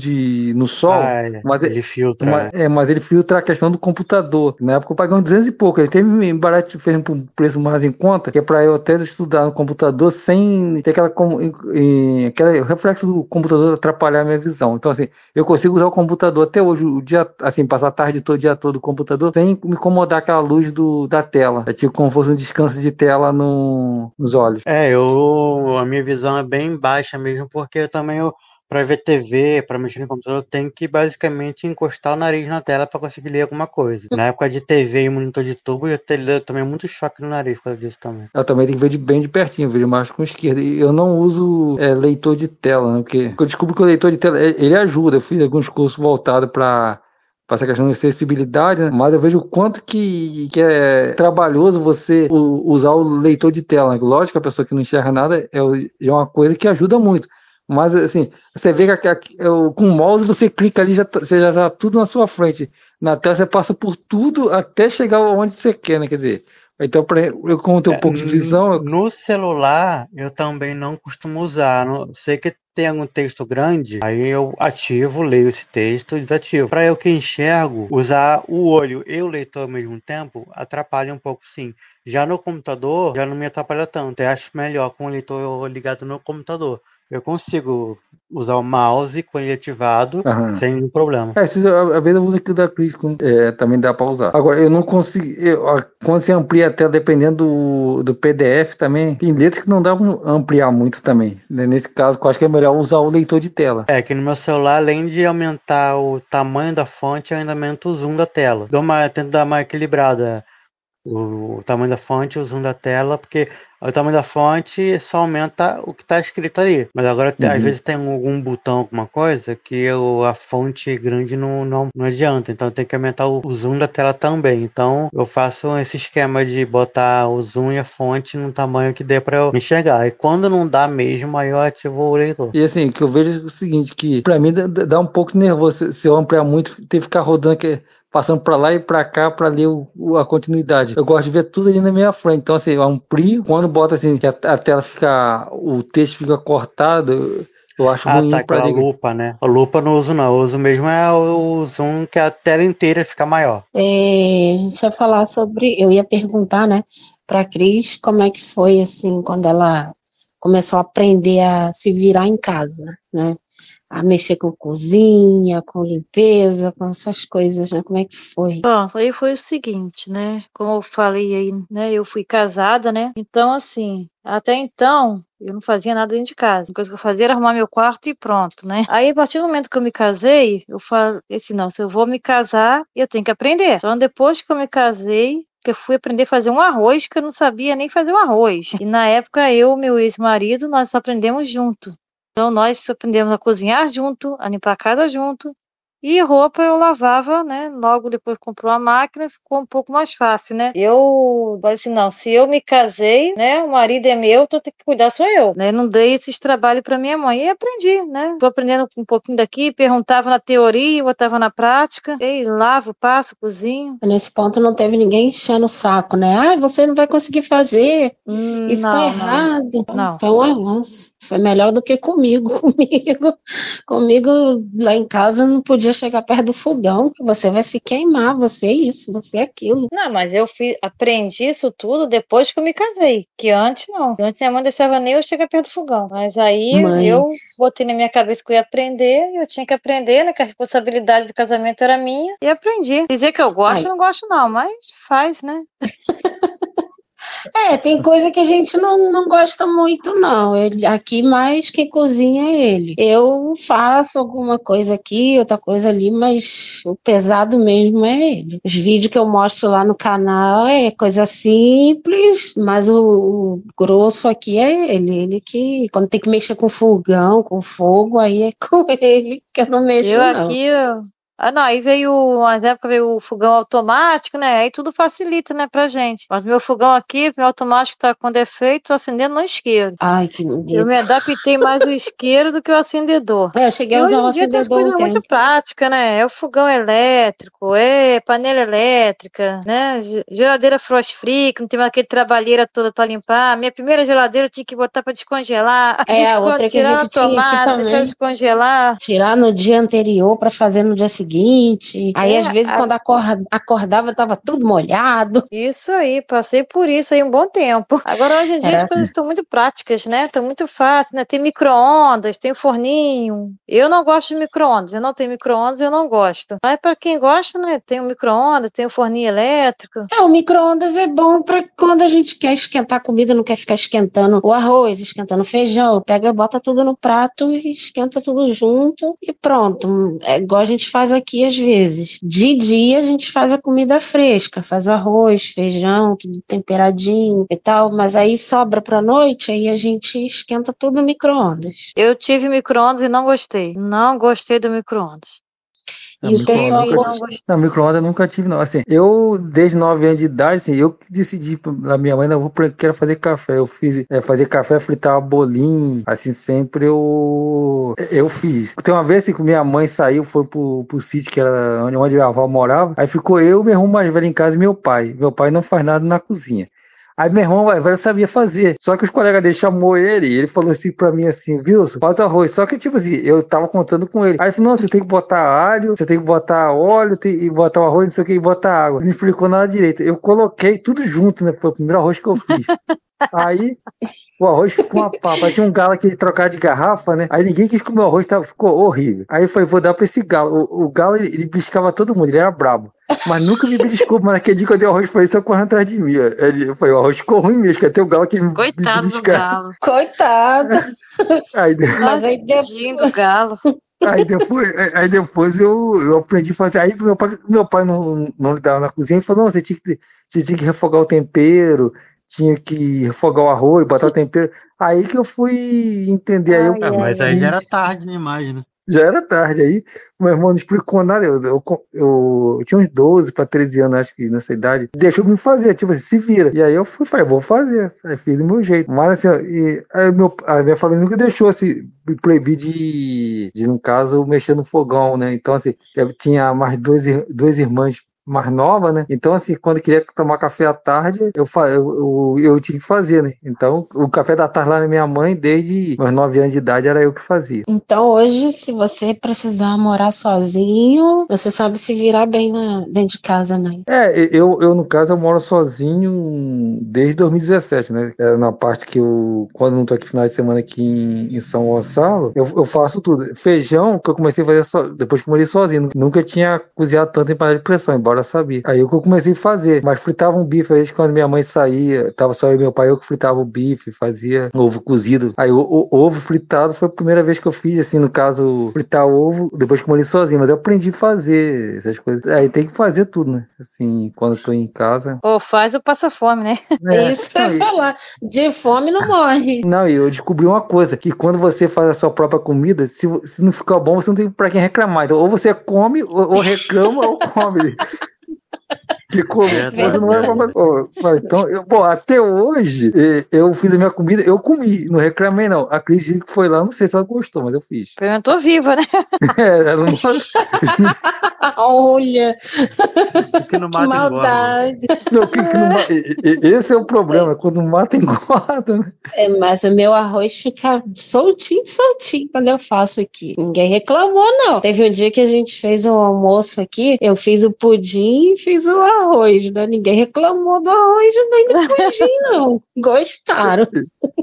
no sol, mas ele filtra. Mas ele filtra a questão do computador. Na época eu paguei uns 200 e pouco, ele teve barato, fez um preço mais em conta, que é para eu até estudar no computador sem ter aquele reflexo do computador atrapalhar a minha visão. Então assim, eu consigo usar o computador até hoje, o dia, assim, passar a tarde todo, o dia todo no computador, sem me incomodar aquela luz da tela. É tipo como se fosse um descanso de tela nos olhos. A minha visão é bem baixa mesmo, porque para ver TV, para mexer no computador, eu tenho que basicamente encostar o nariz na tela para conseguir ler alguma coisa. Na época de TV e monitor de tubo, eu tomei muito choque no nariz por causa disso também. Eu também tenho que ver bem de pertinho, vejo mais com a esquerda. E eu não uso leitor de tela, né? Porque eu descubro que o leitor de tela, ele ajuda. Eu fiz alguns cursos voltados para essa questão de acessibilidade, né? Mas eu vejo o quanto que é trabalhoso você usar o leitor de tela, né? Lógico que a pessoa que não enxerga nada é uma coisa que ajuda muito. Mas assim, você vê que com o mouse você clica ali, você já está tudo na sua frente. Na tela você passa por tudo até chegar onde você quer, né? Quer dizer, então eu como tenho um pouco de visão... No celular eu também não costumo usar. Sei que tem algum texto grande, aí eu ativo, leio esse texto e desativo. Para eu que enxergo, usar o olho e o leitor ao mesmo tempo atrapalha um pouco, sim. Já no computador, já não me atrapalha tanto. Eu acho melhor com o leitor ligado no computador. Eu consigo usar o mouse com ele ativado sem nenhum problema. Às vezes eu uso aquilo da Crítico, também dá para usar. Agora, eu não consigo... quando você amplia a tela, dependendo do PDF também, tem letras que não dá para ampliar muito também. Né? Nesse caso, eu acho que é melhor usar o leitor de tela. Que no meu celular, além de aumentar o tamanho da fonte, eu ainda aumento o zoom da tela. Tento dar uma equilibrada. O tamanho da fonte, o zoom da tela, porque o tamanho da fonte só aumenta o que está escrito ali. Mas agora, às vezes, tem algum botão, alguma coisa, que a fonte grande não adianta. Então, tem que aumentar o zoom da tela também. Então, eu faço esse esquema de botar o zoom e a fonte num tamanho que dê para eu enxergar. E quando não dá mesmo, aí eu ativo o leitor. E assim, o que eu vejo é o seguinte, que para mim dá um pouco de nervoso se eu ampliar muito, ter que ficar rodando passando para lá e para cá para ler a continuidade. Eu gosto de ver tudo ali na minha frente. Então, assim, eu amplio. Quando bota assim, que a tela fica... O texto fica cortado, eu acho ruim. Aquela lupa, né? A lupa não uso não. Eu uso mesmo o zoom, que a tela inteira fica maior. A gente ia falar sobre... Eu ia perguntar, né, pra Cris, como é que foi, assim, quando ela começou a aprender a se virar em casa, né? A mexer com cozinha, com limpeza, com essas coisas, né? Como é que foi? Bom, aí foi o seguinte, né? Como eu falei aí, né? Eu fui casada, né? Então, assim, até então, eu não fazia nada dentro de casa. A coisa que eu fazia era arrumar meu quarto e pronto, né? Aí, a partir do momento que eu me casei, eu falei assim, não, se eu vou me casar, eu tenho que aprender. Então, depois que eu me casei, que eu fui aprender a fazer um arroz, que eu não sabia nem fazer um arroz. E na época, eu e meu ex-marido, nós aprendemos junto. Então, nós aprendemos a cozinhar junto, a limpar a casa junto. E roupa eu lavava, né? Logo depois comprou a máquina, ficou um pouco mais fácil, né? Eu falei assim, não, se eu me casei, né? O marido é meu, então tem que cuidar sou eu, né? Não dei esses trabalhos para minha mãe e aprendi, né? Tô aprendendo um pouquinho daqui, perguntava na teoria, botava na prática. E lavo, passo, cozinho. Nesse ponto não teve ninguém enchendo o saco, né? Ah, você não vai conseguir fazer. Isso tá errado. Não. Foi um avanço. Foi melhor do que comigo. Comigo lá em casa não podia chegar perto do fogão, que você vai se queimar, você isso, você aquilo. Não, mas eu aprendi isso tudo depois que eu me casei, que antes não. Antes minha mãe deixava nem eu chegar perto do fogão. Mas aí eu botei na minha cabeça que eu ia aprender, eu tinha que aprender, né, que a responsabilidade do casamento era minha, e aprendi. Dizer que eu gosto, eu não gosto não, mas faz, né? Tem coisa que a gente não gosta muito, não. Aqui mais quem cozinha é ele. Eu faço alguma coisa aqui, outra coisa ali, mas o pesado mesmo é ele. Os vídeos que eu mostro lá no canal é coisa simples, mas o grosso aqui é ele. Ele que, quando tem que mexer com fogão, com fogo, aí é com ele que eu não mexo, Eu não. aqui. Não, aí veio, umas épocas veio o fogão automático, né? Aí tudo facilita, né, pra gente. Mas meu fogão aqui, meu automático tá com defeito, tô acendendo no isqueiro. Ai, que Eu medo. me adaptei mais o isqueiro do que o acendedor. Eu cheguei E a hoje usar o em dia tem as acendedor um coisas muito tempo. práticas, né? É o fogão elétrico, é panela elétrica, né? Geladeira frost free, que não tem mais aquele trabalheira toda pra limpar. Minha primeira geladeira eu tinha que botar pra descongelar, A outra que a tirar na gente tinha aqui tomada, deixar também. descongelar. Tirar no dia anterior para fazer no dia seguinte. Aí, às vezes, quando acordava, estava tudo molhado. Isso aí, passei por isso aí um bom tempo. Agora, hoje em dia, as Era coisas estão muito práticas, né? Estão muito fáceis, né? Tem micro-ondas, tem forninho. Eu não gosto de micro-ondas. Eu não tenho micro-ondas, eu não gosto. Mas para quem gosta, né? Tem o micro-ondas, tem o forninho elétrico. O micro-ondas é bom para quando a gente quer esquentar a comida, não quer ficar esquentando o arroz, esquentando o feijão. Pega, bota tudo no prato e esquenta tudo junto e pronto. É igual a gente faz aqui às vezes. De dia a gente faz a comida fresca, faz o arroz, feijão, tudo temperadinho e tal, mas aí sobra pra noite, aí a gente esquenta tudo no micro-ondas. Eu tive micro-ondas e não gostei. Não gostei do micro-ondas. E o pessoal Não, micro-ondas eu nunca tive, não. Assim, eu, desde 9 anos de idade, assim, eu que decidi na minha mãe, não, quero fazer café. Eu fiz, fazer café, fritar bolinho, assim, sempre eu fiz. Tem uma vez assim, que minha mãe saiu, foi pro sítio, que era onde minha avó morava, aí ficou eu, meu irmão mais velho em casa e meu pai. Meu pai não faz nada na cozinha. Aí meu irmão mais velho sabia fazer. Só que os colegas dele chamou ele e ele falou assim pra mim assim, Wilson, faz arroz. Só que tipo assim, eu tava contando com ele. Aí ele falou, não, você tem que botar alho, você tem que botar óleo, e botar o arroz, não sei o que, e botar água. Ele não explicou nada direito. Eu coloquei tudo junto, né? Foi o primeiro arroz que eu fiz. Aí o arroz ficou uma papa. Aí tinha um galo que ele trocava de garrafa, né? Aí ninguém quis comer o arroz, ficou horrível. Aí eu falei, vou dar pra esse galo. O galo, ele beliscava todo mundo, ele era brabo. Mas nunca me beliscou, mas naquele dia que eu dei o arroz pra ele, só correndo atrás de mim. Eu falei, o arroz ficou ruim mesmo, que até o galo que me Coitado do galo. Coitado. Mas aí tadinho do galo. Aí depois eu aprendi a fazer. Aí meu pai não lidava na cozinha e falou, não, você tinha que refogar o tempero, tinha que refogar o arroz, botar o tempero. Aí que eu fui entender. Mas aí já era tarde demais, né? Já era tarde, aí meu irmão não explicou nada, eu tinha uns 12 para 13 anos, acho que nessa idade, deixou me fazer, tipo assim, se vira, e aí eu falei, vou fazer, aí fiz do meu jeito, mas assim, a minha família nunca deixou assim, me proibir de, no caso, mexer no fogão, né, então assim, eu tinha mais duas irmãs mais nova, né? Então, assim, quando eu queria tomar café à tarde, eu tinha que fazer, né? Então, o café da tarde lá na minha mãe, desde meus 9 anos de idade, era eu que fazia. Então, hoje, se você precisar morar sozinho, você sabe se virar bem dentro de casa, né? Eu, no caso, eu moro sozinho desde 2017, né? Na parte que quando não tô aqui final de semana aqui em São Gonçalo, eu faço tudo. Feijão, que eu comecei a fazer depois que morei sozinho. Nunca tinha cozinhado tanto em panela de pressão, embora sabia. Aí eu comecei a fazer, mas fritava um bife, às vezes quando minha mãe saía, tava só eu e meu pai, eu que fritava o bife, fazia ovo cozido. Aí o ovo fritado foi a primeira vez que eu fiz, assim, no caso, fritar ovo, depois que morei sozinho, mas eu aprendi a fazer essas coisas. Aí tem que fazer tudo, né? Assim, quando eu tô em casa. Faz ou passa fome, né? Isso que eu ia falar. De fome não morre. Não, e eu descobri uma coisa, que quando você faz a sua própria comida, se não ficar bom, você não tem pra quem reclamar. Então, ou você come, ou reclama, ou come. Que coisa não é então, até hoje eu fiz a minha comida, eu comi, não reclamei não. A Cris que foi lá, não sei se ela gostou, mas eu fiz. Eu tô viva, né? Ela não... Olha, que não mata, maldade. Esse é o problema, quando mata, engorda, né? Mas o meu arroz fica soltinho quando eu faço aqui. Ninguém reclamou, não. Teve um dia que a gente fez um almoço aqui, eu fiz o pudim e fiz o arroz, né? Ninguém reclamou do arroz nem do pudim, não. Gostaram.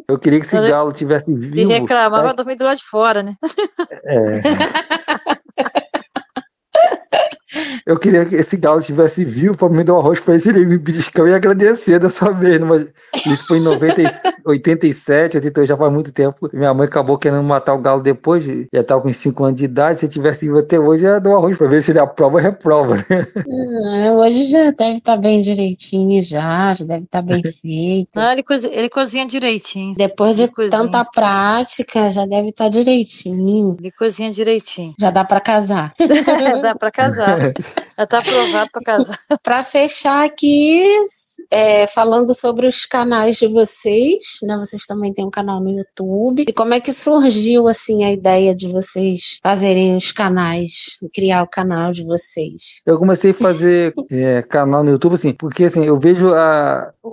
Eu queria que esse galo tivesse vivo. E reclamava dormir do lado de fora, né? Eu queria que esse galo estivesse vivo pra me dar um arroz pra ele, ele me beliscar e agradecer dessa vez. Mas isso foi em 87, 88, já faz muito tempo. Minha mãe acabou querendo matar o galo depois, já tava com uns 5 anos de idade. Se ele tivesse vivo até hoje, ia dar um arroz pra ver se ele aprova ou reprova, né? Hoje já deve estar bem direitinho, já deve estar bem feito. Não, ele cozinha direitinho. Depois de Ele cozinha. tanta prática, já deve estar direitinho. Ele cozinha direitinho. Já dá pra casar. Dá pra casar. Já tá aprovado pra casar. Pra fechar aqui, falando sobre os canais de vocês, né? Vocês também têm um canal no YouTube. E como é que surgiu, assim, a ideia de vocês fazerem os canais, criar o canal de vocês? Eu comecei a fazer canal no YouTube, assim, porque assim, eu vejo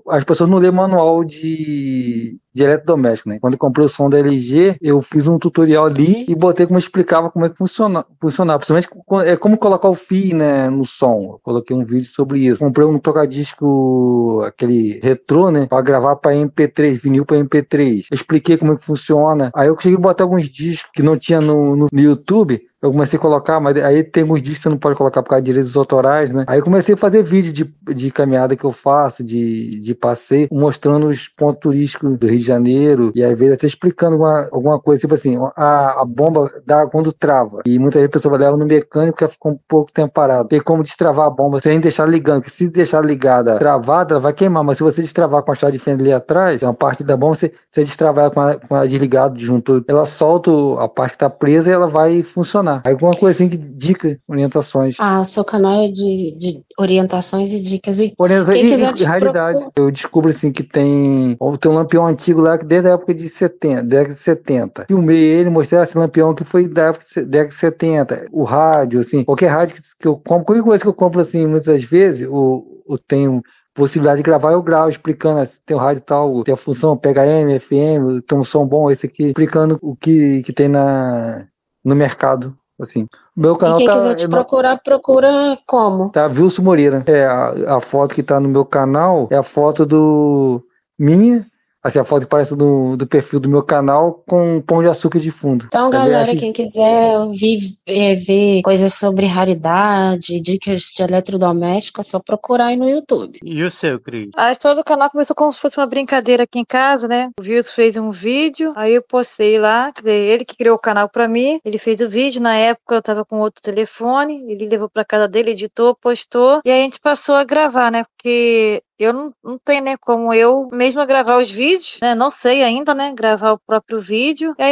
as pessoas não lêem manual de eletrodoméstico, né? Quando eu comprei o som da LG, eu fiz um tutorial ali e botei como eu explicava como é que funcionava. Principalmente como colocar o fio, né, no som. Eu coloquei um vídeo sobre isso. Comprei um tocadisco, aquele retrô, né, para gravar para MP3, vinil para MP3. Eu expliquei como é que funciona. Aí eu consegui botar alguns discos que não tinha no YouTube. Eu comecei a colocar, mas aí tem alguns discos que você não pode colocar por causa de direitos autorais, né? Aí eu comecei a fazer vídeo de caminhada que eu faço, de passeio, mostrando os pontos turísticos do Rio de Janeiro, e às vezes até explicando alguma coisa, tipo assim, a bomba dá quando trava. E muitas vezes a pessoa leva no mecânico e fica um pouco tempo parado. Tem como destravar a bomba sem deixar ligando, porque se deixar ligada travada, ela vai queimar, mas se você destravar com a chave de fenda ali atrás, uma parte da bomba, você destravar ela com a desligada, o disjuntor, ela solta a parte que tá presa e ela vai funcionar. Alguma coisa assim, dica, orientações. Seu canal é de orientações e dicas. E quem quiser te raridade, eu descubro assim que tem um lampião antigo lá que desde a época de 70, década de 70. Filmei ele, mostrei esse lampião que foi da década de 70. O rádio, assim, qualquer rádio que eu compro, qualquer coisa que eu compro assim, muitas vezes, eu tenho possibilidade de gravar, eu gravo explicando, tem o rádio tal, tem a função PHM, FM, tem um som bom, esse aqui, explicando o que tem no mercado. Assim, meu canal quem quiser te procurar, procura como? Tá, Wilson Moreira. A foto que tá no meu canal é a foto minha, assim, a foto que parece do perfil do meu canal com um pão de açúcar de fundo. Então, galera, quem quiser ver coisas sobre raridade, dicas de eletrodoméstico, é só procurar aí no YouTube. E o seu, Cris? A história do canal começou como se fosse uma brincadeira aqui em casa, né? O Wilson fez um vídeo, aí eu postei lá, quer dizer, ele que criou o canal pra mim, ele fez o vídeo, na época eu tava com outro telefone, ele levou pra casa dele, editou, postou, e aí a gente passou a gravar, né? Porque eu não tenho, né, como eu mesma gravar os vídeos, né? Não sei ainda, né, gravar o próprio vídeo. E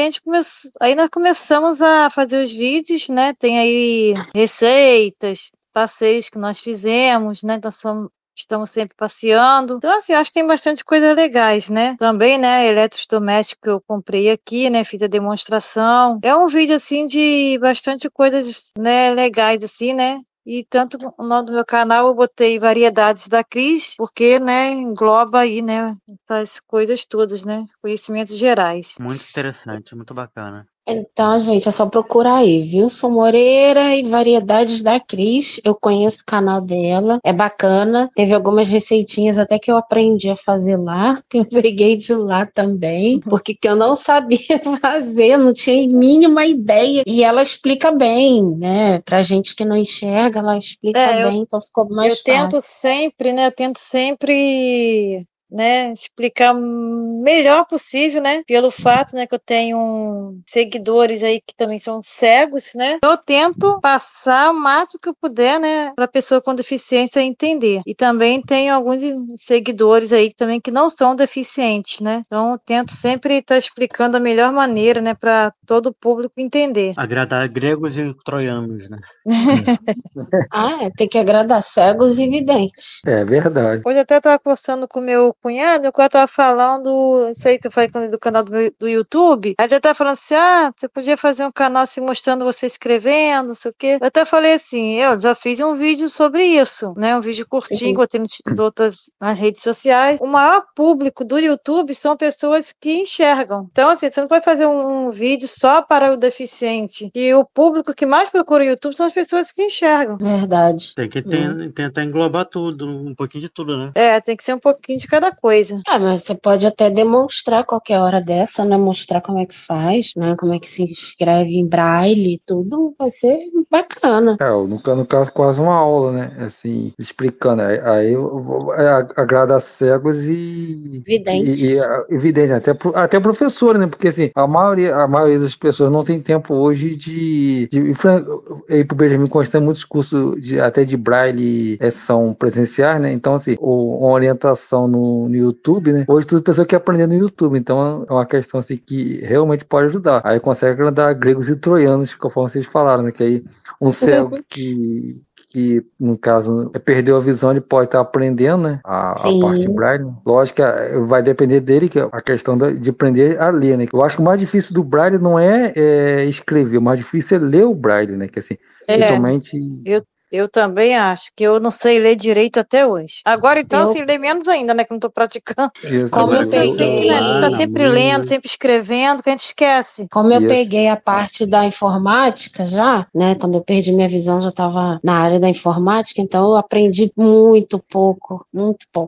aí nós começamos a fazer os vídeos, né? Tem aí receitas, passeios que nós fizemos, né? Então estamos sempre passeando. Então, assim, acho que tem bastante coisas legais, né? Também, né, eletrodoméstico que eu comprei aqui, né? Fiz a demonstração. É um vídeo, assim, de bastante coisas, né, legais, assim, né? E tanto no nome do meu canal eu botei variedades da Cris, porque, né, engloba aí, né, essas coisas todas, né, conhecimentos gerais. Muito interessante, muito bacana. Então, gente, é só procurar aí, Wilson Moreira e Variedades da Cris. Eu conheço o canal dela, é bacana. Teve algumas receitinhas até que eu aprendi a fazer lá, que eu peguei de lá também, porque que eu não sabia fazer, não tinha mínima ideia. E ela explica bem, né? Pra gente que não enxerga, ela explica bem, então ficou mais fácil. Eu tento sempre, né, explicar o melhor possível, né, pelo fato, né, que eu tenho seguidores aí que também são cegos, né, eu tento passar o máximo que eu puder, né, para a pessoa com deficiência entender. E também tenho alguns seguidores aí também que não são deficientes, né, então eu tento sempre estar explicando da melhor maneira, né, para todo o público entender. Agradar gregos e troianos, né? Tem que agradar cegos e videntes. É verdade. Hoje eu até estava conversando com meu cunhado, eu estava falando, sei que eu falei do canal do YouTube, aí ele estava falando assim, você podia fazer um canal assim mostrando você escrevendo, não sei o quê. Eu até falei assim, eu já fiz um vídeo sobre isso, né, um vídeo curtinho, botei nas redes sociais. O maior público do YouTube são pessoas que enxergam. Então, assim, você não pode fazer um vídeo só para o deficiente. E o público que mais procura o YouTube são as pessoas que enxergam. Verdade. Tem que tentar englobar tudo, um pouquinho de tudo, né? Tem que ser um pouquinho de cada cada coisa. Mas você pode até demonstrar qualquer hora dessa, né? Mostrar como é que faz, né? Como é que se escreve em braille, tudo vai ser bacana. No caso, quase uma aula, né? Assim, explicando. Aí agrada cegos e Videntes. evidente, até professor, né? Porque assim, a maioria das pessoas não tem tempo hoje de ir pro Benjamin Constant, muitos cursos até de braille são presenciais, né? Então, assim, uma orientação no YouTube, né? Hoje toda pessoa quer aprender no YouTube, então é uma questão assim que realmente pode ajudar. Aí consegue agradar gregos e troianos, conforme vocês falaram, né? Que aí um cego que no caso perdeu a visão, ele pode estar aprendendo, né, a parte braille. Lógico que vai depender dele, que é a questão de aprender a ler, né. Eu acho que o mais difícil do braille não é escrever, o mais difícil é ler o braille, né, que assim, principalmente... Eu também acho que eu não sei ler direito até hoje. Agora, então, assim, ler menos ainda, né? Que não tô praticando. Como eu peguei... Tá sempre lendo, sempre escrevendo, que a gente esquece. Como eu peguei a parte da informática já, né? Quando eu perdi minha visão, já estava na área da informática, então eu aprendi muito pouco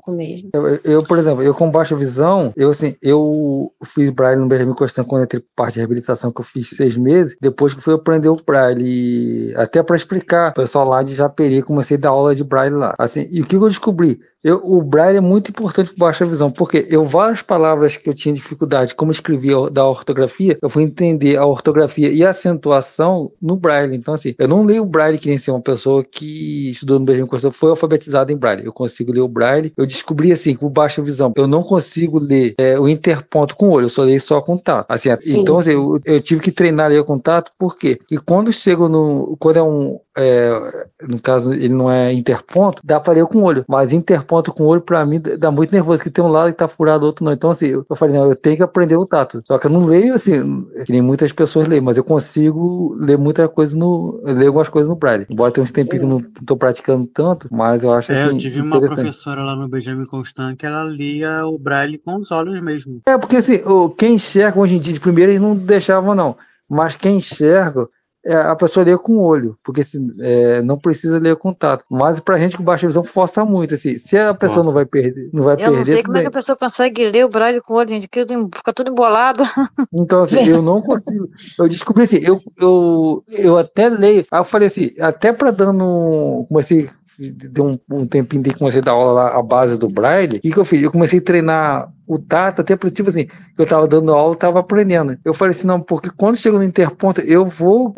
mesmo. Eu, por exemplo, eu com baixa visão, eu fiz braille no Benjamin Constant quando entrei para parte de reabilitação, que eu fiz 6 meses, depois que fui aprender o braille, até para explicar, o pessoal lá de Japeri, comecei a dar aula de braille lá. Assim, e o que eu descobri? O braille é muito importante para baixa visão, porque várias palavras que eu tinha dificuldade, como escrevia da ortografia, eu fui entender a ortografia e a acentuação no braille. Então, assim, eu não leio o braille que nem ser uma pessoa que estudou no Benjamin Constant, foi alfabetizada em braille. Eu consigo ler o braille. Eu descobri, assim, que com baixa visão, eu não consigo ler o interponto com o olho, eu só leio só contato. Assim, então, assim, eu tive que treinar a ler o contato, por quê? E quando chego quando no caso, ele não é interponto, dá para ler com o olho, mas interponto com o olho, para mim, dá muito nervoso, que tem um lado que tá furado, outro não. Então, assim, eu falei, não, eu tenho que aprender o tato. Só que eu não leio, assim, que nem muitas pessoas leem, mas eu consigo ler muita coisa ler algumas coisas no braille. Embora tenha uns tempinhos que eu não tô praticando tanto, mas eu acho, assim, eu tive uma professora lá no Benjamin Constant que ela lia o braille com os olhos mesmo. Porque, assim, quem enxerga hoje em dia, de primeira, eles não deixavam, não. Mas quem enxerga, a pessoa lê com o olho, porque assim, não precisa ler com tato. Mas pra gente com baixa visão força muito. Assim, se a pessoa não vai perder, Eu não sei como é que a pessoa consegue ler o braille com o olho, gente, que fica tudo embolado. Então, assim, eu não consigo. Eu descobri assim, eu até leio. Aí eu falei assim, até pra dando. Comecei. Deu um tempinho de que comecei a dar aula lá, a base do braille. O que eu fiz? Eu comecei a treinar o tato, até porque, tipo assim, eu tava dando aula, eu tava aprendendo. Eu falei assim, não, porque quando chego no interponto, eu vou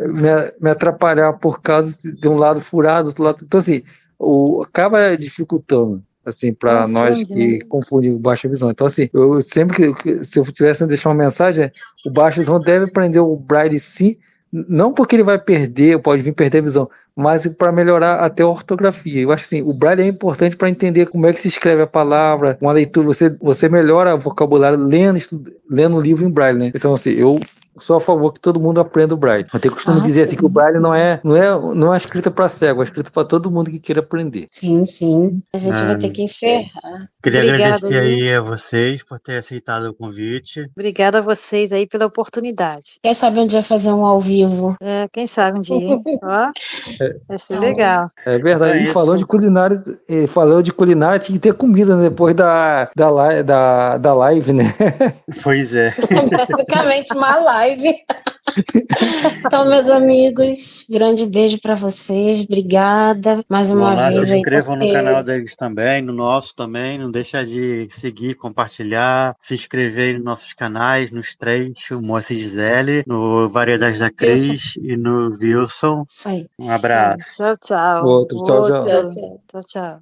me atrapalhar por causa de um lado furado, outro lado. Então, assim, acaba dificultando, assim, para nós que confundem baixa visão. Então, assim, eu sempre que se eu tivesse deixar uma mensagem, o baixa visão deve aprender o braille sim, não porque ele vai perder, pode vir perder a visão, mas para melhorar até a ortografia. Eu acho assim, o braille é importante para entender como é que se escreve a palavra, uma leitura, você melhora o vocabulário lendo um livro em braille, né? Então, assim, eu sou a favor que todo mundo aprenda o braille. Eu tenho costume dizer assim que o braille não é escrita para cego, é escrita para todo mundo que queira aprender. Sim. A gente vai ter que encerrar. Queria agradecer aí a vocês por ter aceitado o convite. Obrigada a vocês aí pela oportunidade. Quem sabe um dia fazer um ao vivo? Quem sabe um dia, hein? Ó, vai ser legal. É verdade. Então, falou de culinária, tinha que ter comida, né, depois da live, né? Pois é. Praticamente uma live. Então, meus amigos, grande beijo para vocês. Obrigada mais uma vez. Se inscrevam no canal deles também, no nosso também. Não deixa de seguir, compartilhar, se inscrever nos nossos canais, nos três, o Moacir Gisele, no Variedades da Cris e no Wilson. Isso aí. Um abraço. Tchau. Outro, tchau. Tchau.